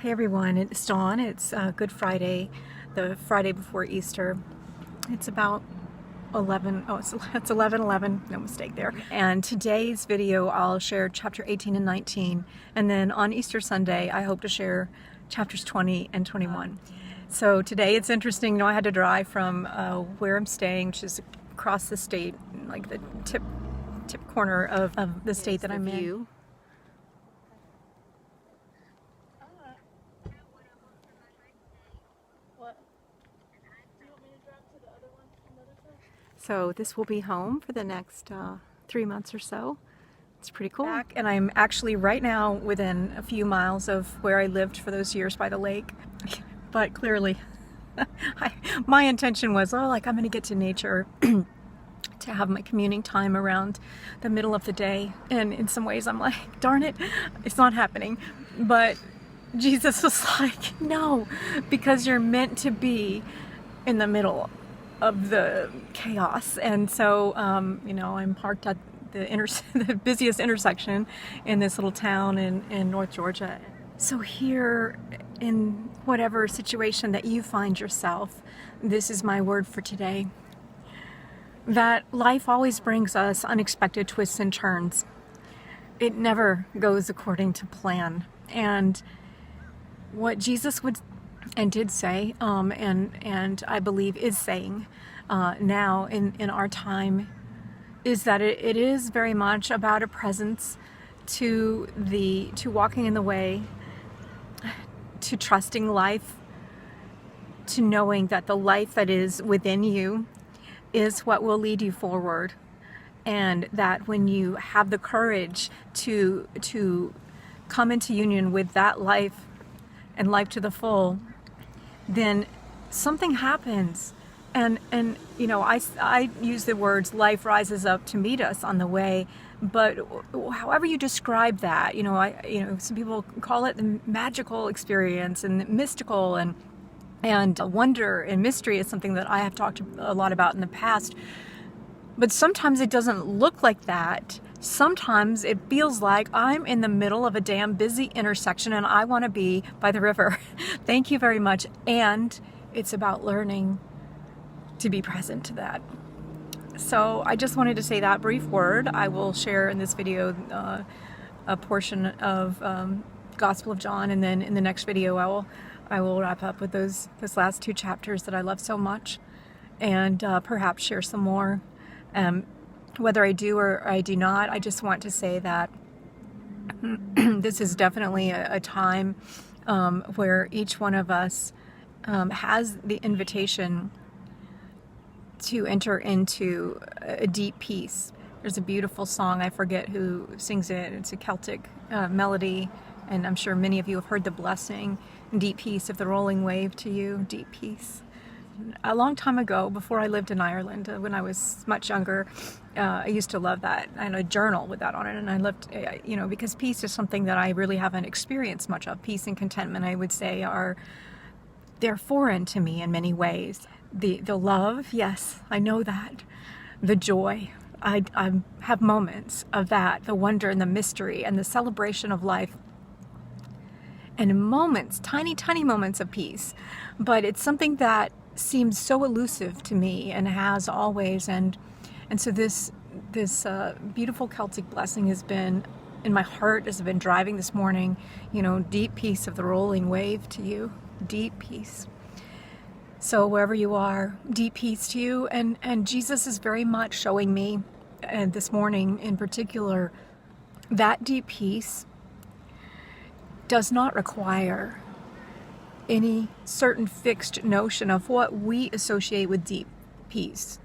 Hey everyone, it's Dawn. It's Good Friday, the Friday before Easter. It's about 11, oh, it's 11:11, no mistake there. And today's video, I'll share chapter 18 and 19. And then on Easter Sunday, I hope to share chapters 20 and 21. So today it's interesting, I had to drive from where I'm staying, which is across the state, like the tip corner of the state that I'm in. So this will be home for the next 3 months or so. It's pretty cool. And I'm actually right now within a few miles of where I lived for those years by the lake. But clearly, my intention was, I'm going to get to nature to have my communing time around the middle of the day. And in some ways I'm like, darn it, it's not happening. But Jesus was like, no, because you're meant to be in the middle of the chaos. And so, I'm parked at the busiest intersection in this little town in North Georgia. So here, in whatever situation that you find yourself, this is my word for today. That life always brings us unexpected twists and turns. It never goes according to plan. And what Jesus would and did say, and I believe is saying now in our time, is that it is very much about a presence to walking in the way, to trusting life, to knowing that the life that is within you is what will lead you forward, and that when you have the courage to come into union with that life and life to the full, then something happens. And I use the words life rises up to meet us on the way, but however you describe that, some people call it the magical experience and mystical, and wonder and mystery is something that I have talked a lot about in the past. But sometimes it doesn't look like that. Sometimes it feels like I'm in the middle of a damn busy intersection and I want to be by the river. Thank you very much. And it's about learning to be present to that. So I just wanted to say that brief word. I will share in this video a portion of Gospel of John, and then in the next video I will wrap up with those last two chapters that I love so much, and perhaps share some more. Whether I do or I do not, I just want to say that this is definitely a time where each one of us has the invitation to enter into a deep peace. There's a beautiful song, I forget who sings it, it's a Celtic melody, and I'm sure many of you have heard the blessing, deep peace of the rolling wave to you, deep peace. A long time ago, before I lived in Ireland, when I was much younger, I used to love that. I had a journal with that on it, and I loved, because peace is something that I really haven't experienced much of. Peace and contentment, I would say, they're foreign to me in many ways. The love, yes, I know that. The joy, I have moments of that, the wonder and the mystery and the celebration of life. And moments, tiny, tiny moments of peace. But it's something that seems so elusive to me and has always. And so this beautiful Celtic blessing has been in my heart as I've been driving this morning, deep peace of the rolling wave to you, deep peace. So wherever you are, deep peace to you. And Jesus is very much showing me, and this morning in particular, that deep peace does not require any certain fixed notion of what we associate with deep peace.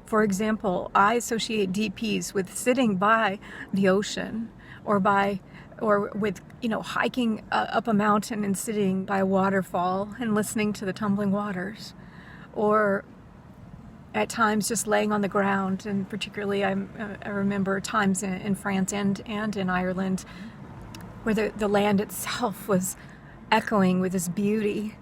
For example, I associate deep peace with sitting by the ocean, or with hiking up a mountain and sitting by a waterfall and listening to the tumbling waters, or at times just laying on the ground. And particularly I remember times in France and in Ireland where the land itself was echoing with this beauty,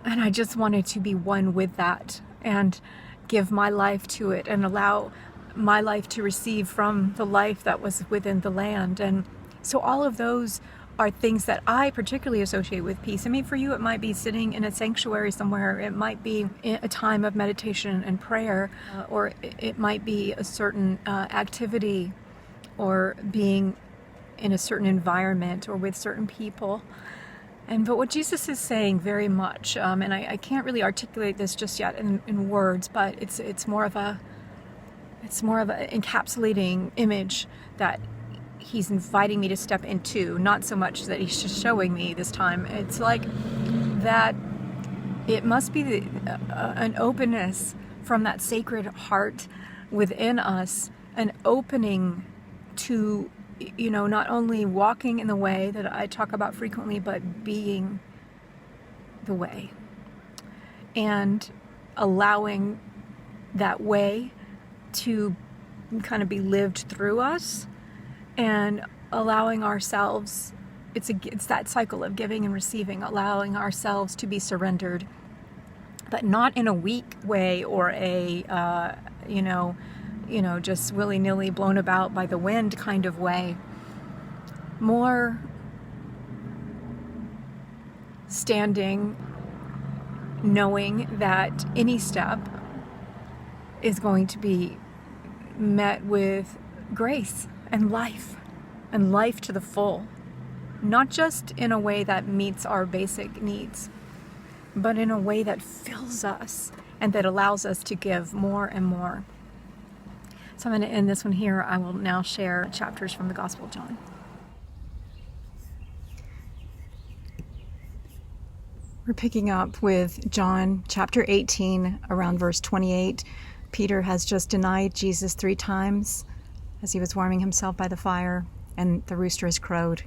and I just wanted to be one with that and give my life to it and allow my life to receive from the life that was within the land. And so all of those are things that I particularly associate with peace. I mean, for you, it might be sitting in a sanctuary somewhere. It might be a time of meditation and prayer, or it might be a certain activity, or being in a certain environment or with certain people. But what Jesus is saying very much, and I can't really articulate this just yet in words, but it's more of a encapsulating image that he's inviting me to step into, not so much that he's just showing me this time. It's like that it must be an openness from that sacred heart within us, an opening to, not only walking in the way that I talk about frequently, but being the way, and allowing that way to kind of be lived through us, and allowing ourselves, it's that cycle of giving and receiving, allowing ourselves to be surrendered, but not in a weak way or a just willy-nilly blown about by the wind kind of way. More standing, knowing that any step is going to be met with grace and life to the full. Not just in a way that meets our basic needs, but in a way that fills us and that allows us to give more and more. So I'm going to end this one here. I will now share chapters from the Gospel of John. We're picking up with John chapter 18, around verse 28. Peter has just denied Jesus 3 times as he was warming himself by the fire, and the rooster has crowed.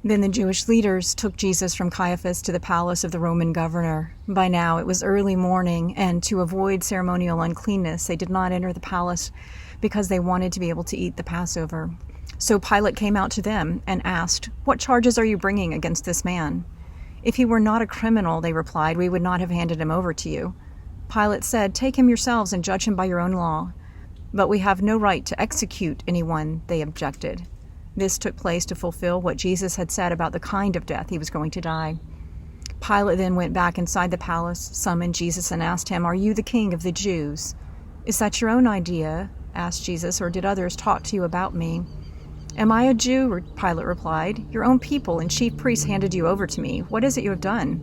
Then the Jewish leaders took Jesus from Caiaphas to the palace of the Roman governor. By now it was early morning, and to avoid ceremonial uncleanness, they did not enter the palace because they wanted to be able to eat the Passover. So Pilate came out to them and asked, "What charges are you bringing against this man?" "If he were not a criminal," they replied, "we would not have handed him over to you." Pilate said, "Take him yourselves and judge him by your own law." "But we have no right to execute anyone," they objected. This took place to fulfill what Jesus had said about the kind of death he was going to die. Pilate then went back inside the palace, summoned Jesus, and asked him, "Are you the king of the Jews?" "Is that your own idea?" asked Jesus, "or did others talk to you about me?" "Am I a Jew?" Pilate replied. "Your own people and chief priests handed you over to me. What is it you have done?"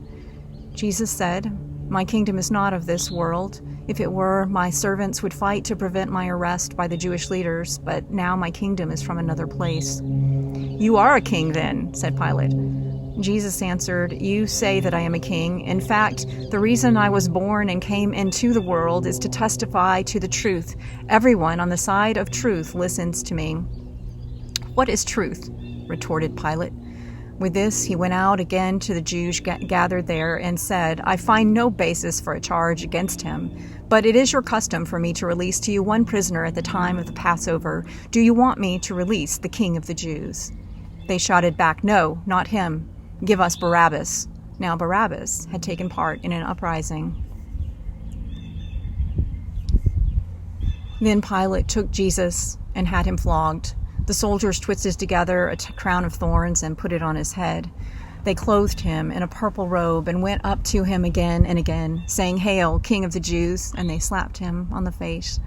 Jesus said, "My kingdom is not of this world. If it were, my servants would fight to prevent my arrest by the Jewish leaders, but now my kingdom is from another place." "You are a king then," said Pilate. Jesus answered, "You say that I am a king. In fact, the reason I was born and came into the world is to testify to the truth. Everyone on the side of truth listens to me." "What is truth?" retorted Pilate. With this, he went out again to the Jews gathered there and said, "I find no basis for a charge against him, but it is your custom for me to release to you one prisoner at the time of the Passover. Do you want me to release the king of the Jews?" They shouted back, "No, not him. Give us Barabbas." Now Barabbas had taken part in an uprising. Then Pilate took Jesus and had him flogged. The soldiers twisted together a crown of thorns and put it on his head. They clothed him in a purple robe and went up to him again and again, saying, "Hail, King of the Jews!" And they slapped him on the face.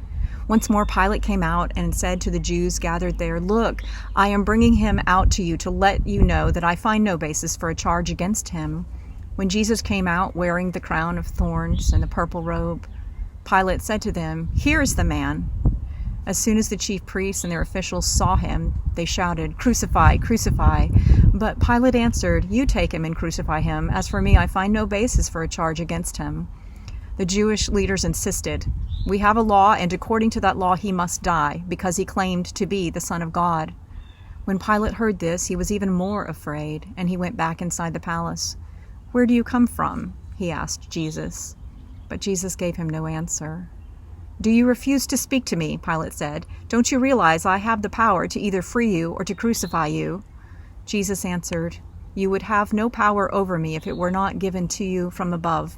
Once more Pilate came out and said to the Jews gathered there, "Look, I am bringing him out to you to let you know that I find no basis for a charge against him." When Jesus came out wearing the crown of thorns and the purple robe, Pilate said to them, "Here is the man." As soon as the chief priests and their officials saw him, they shouted, "Crucify, crucify." But Pilate answered, "You take him and crucify him. As for me, I find no basis for a charge against him." The Jewish leaders insisted, "We have a law, and according to that law he must die, because he claimed to be the Son of God." When Pilate heard this, he was even more afraid, and he went back inside the palace. "Where do you come from?" he asked Jesus. But Jesus gave him no answer. "Do you refuse to speak to me?" Pilate said. "Don't you realize I have the power to either free you or to crucify you?" Jesus answered, "You would have no power over me if it were not given to you from above.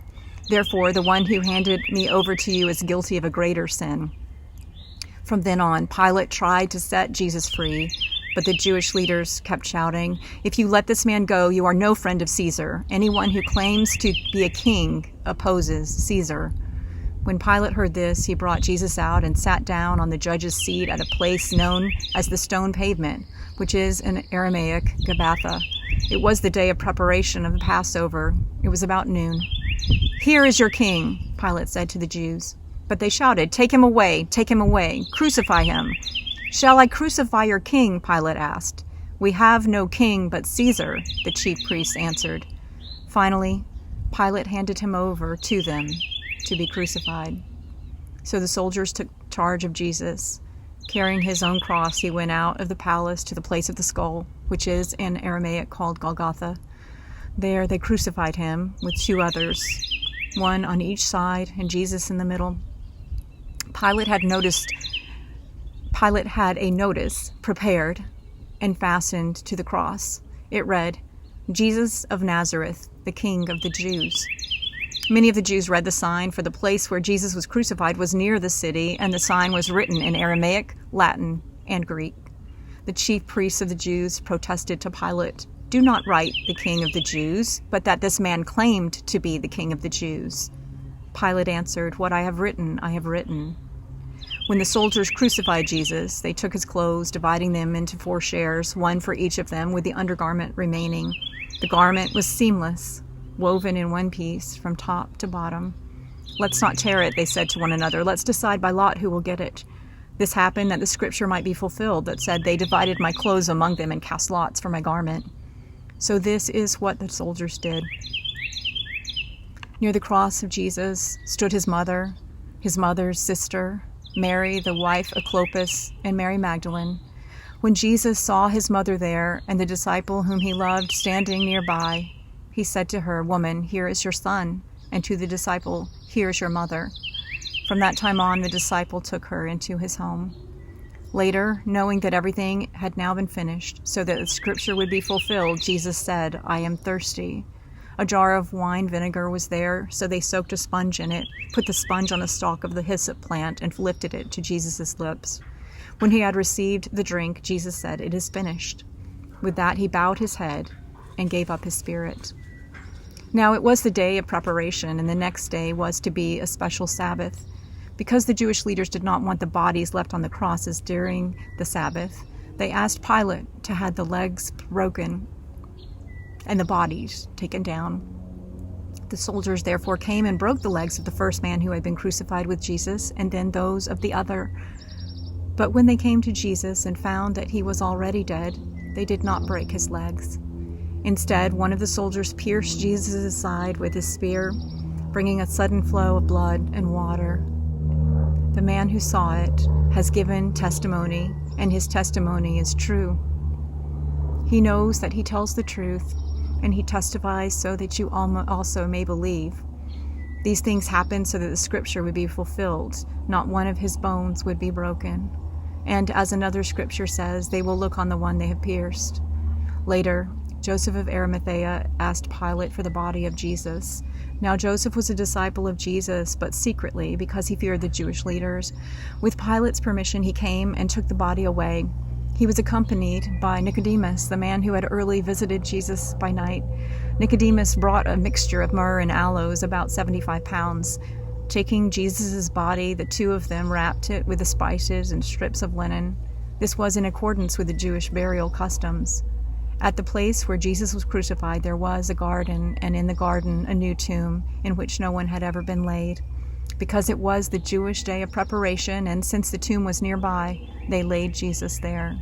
Therefore, the one who handed me over to you is guilty of a greater sin." From then on, Pilate tried to set Jesus free, But the Jewish leaders kept shouting, "If you let this man go, you are no friend of Caesar. Anyone who claims to be a king opposes Caesar." When Pilate heard this, he brought Jesus out and sat down on the judge's seat at a place known as the Stone Pavement, which is in Aramaic, Gabbatha. It was the day of preparation of the Passover. It was about noon. "Here is your king," Pilate said to the Jews. But they shouted, "Take him away, crucify him." "Shall I crucify your king?" Pilate asked. "We have no king but Caesar," the chief priests answered. Finally, Pilate handed him over to them to be crucified. So the soldiers took charge of Jesus. Carrying his own cross, he went out of the palace to the place of the skull, which is in Aramaic called Golgotha. There they crucified him with 2 others, one on each side and Jesus in the middle. Pilate had a notice prepared and fastened to the cross. It read, "Jesus of Nazareth, the King of the Jews." Many of the Jews read the sign, for the place where Jesus was crucified was near the city, and the sign was written in Aramaic, Latin, and Greek. The chief priests of the Jews protested to Pilate, "Do not write the King of the Jews, but that this man claimed to be the King of the Jews." Pilate answered, "What I have written, I have written." When the soldiers crucified Jesus, they took his clothes, dividing them into 4 shares, one for each of them, with the undergarment remaining. The garment was seamless, woven in one piece from top to bottom. "Let's not tear it," they said to one another. "Let's decide by lot who will get it." This happened that the scripture might be fulfilled that said, "They divided my clothes among them and cast lots for my garment." So this is what the soldiers did. Near the cross of Jesus stood his mother's sister, Mary, the wife of Clopas, and Mary Magdalene. When Jesus saw his mother there and the disciple whom he loved standing nearby, he said to her, "Woman, here is your son," and to the disciple, "Here is your mother." From that time on, the disciple took her into his home. Later, knowing that everything had now been finished, so that the scripture would be fulfilled, Jesus said, "I am thirsty." A jar of wine vinegar was there, so they soaked a sponge in it, put the sponge on the stalk of the hyssop plant, and lifted it to Jesus' lips. When he had received the drink, Jesus said, "It is finished." With that, he bowed his head and gave up his spirit. Now it was the day of preparation, and the next day was to be a special Sabbath. Because the Jewish leaders did not want the bodies left on the crosses during the Sabbath, they asked Pilate to have the legs broken and the bodies taken down. The soldiers therefore came and broke the legs of the first man who had been crucified with Jesus, and then those of the other. But when they came to Jesus and found that he was already dead, they did not break his legs. Instead, one of the soldiers pierced Jesus' side with his spear, bringing a sudden flow of blood and water. The man who saw it has given testimony, and his testimony is true. He knows that he tells the truth, and he testifies so that you also may believe. These things happened so that the scripture would be fulfilled. Not one of his bones would be broken. And as another scripture says, they will look on the one they have pierced. Later, Joseph of Arimathea asked Pilate for the body of Jesus. Now Joseph was a disciple of Jesus, but secretly, because he feared the Jewish leaders. With Pilate's permission, he came and took the body away. He was accompanied by Nicodemus, the man who had early visited Jesus by night. Nicodemus brought a mixture of myrrh and aloes, about 75 pounds. Taking Jesus' body, the 2 of them wrapped it with the spices and strips of linen. This was in accordance with the Jewish burial customs. At the place where Jesus was crucified, there was a garden, and in the garden a new tomb, in which no one had ever been laid. Because it was the Jewish day of preparation, and since the tomb was nearby, they laid Jesus there.